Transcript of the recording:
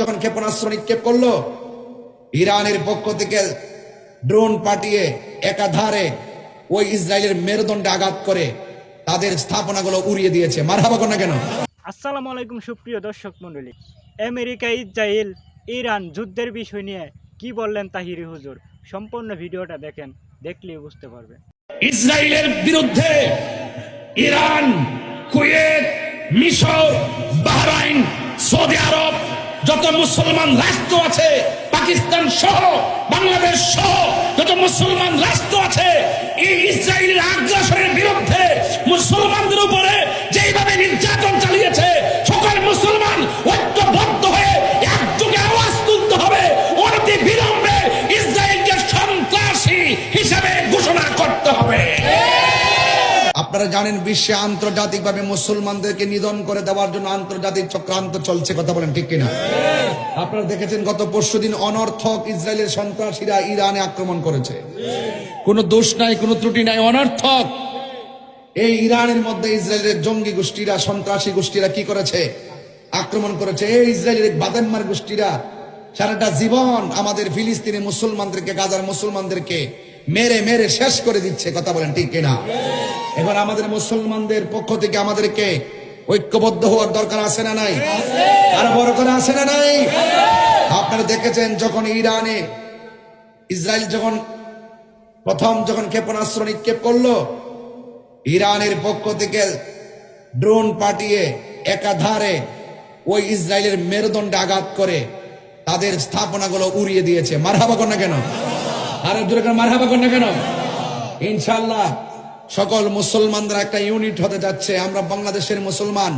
যখন ক্ষেপণাস্ত্র নিক্ষেপ করলো, ইরানের পক্ষ থেকে ড্রোন পাঠিয়ে একাধারে ওই ইসরায়েলের মেরুদণ্ডে আঘাত করে তাদের স্থাপনাগুলো উড়িয়ে দিয়েছে। মারহাবা কোন না কেন? আসসালামু আলাইকুম সুপ্রিয় দর্শক মণ্ডলী, আমেরিকা ইসরায়েল ইরান যুদ্ধের বিষয় নিয়ে কি বললেন তাহিরি হুজুর, সম্পূর্ণ ভিডিওটা দেখেন, দেখলেই বুঝতে পারবেন। ইসরায়েলের বিরুদ্ধে ইরান, কুয়েত, মিশর, বাহরাইন, সৌদি আরব, যত মুসলমান রাষ্ট্র আছে, পাকিস্তান সহ বাংলাদেশ সহ যত মুসলমান রাষ্ট্র আছে, এই ইসরায়েলের আগ্রাসনের বিরুদ্ধে মুসলমানদের উপরে যেভাবে নির্যাতন চালিয়েছে, সকল মুসলমান ঐক্যবদ্ধ হয়ে একযোগে আওয়াজ তুলতে হবে, অনতি বিলম্বে ইসরায়েলকে সন্ত্রাসী হিসাবে ঘোষণা করতে হবে। আপনারা জানেন, বিশ্বে আন্তর্জাতিকভাবে মুসলমানদেরকে নিধন করে দেওয়ার জন্য আন্তর্জাতিক চক্রান্ত চলছে, কথা বলেন ঠিক কিনা? আপনারা দেখেছেন গত পরশুদিন অনর্থক ইসরায়েলের সন্ত্রাসীরা ইরানে আক্রমণ করেছে। কোনো দোষ নাই, কোনো ত্রুটি নাই, অনর্থক। এই ইরানের মধ্যে ইসরায়েলের জঙ্গি গোষ্ঠীরা, সন্ত্রাসী গোষ্ঠীরা কি করেছে? আক্রমণ করেছে। এই ইসরায়েলের বাদেনমার গোষ্ঠীরা সারাটা জীবন আমাদের ফিলিস্তিনি মুসলমানদেরকে, গাজার মুসলমানদেরকে মেরে মেরে শেষ করে দিচ্ছে, কথা বলেন ঠিক কিনা? এখন আমাদের মুসলমানদের পক্ষ থেকে আমাদেরকে ঐক্যবদ্ধ হওয়ার দরকার আছে না নাই? আর বড় করে আছে না নাই? আপনারা দেখেছেন যখন ইরানে ইসরায়েল যখন ক্ষেপণাস্ত্র নিক্ষেপ করলো, ইরানের পক্ষ থেকে ড্রোন পাঠিয়ে একাধারে ওই ইসরায়েলের মেরুদণ্ডে আঘাত করে তাদের স্থাপনাগুলো উড়িয়ে দিয়েছে। মারহাবা কোন না কেন? আর জোরে করে মারহাবা কোন না কেন? ইনশাআল্লাহ সকল মুসলমানরা একটা ইউনিট হতে যাচ্ছে। আমরা বাংলাদেশের মুসলমান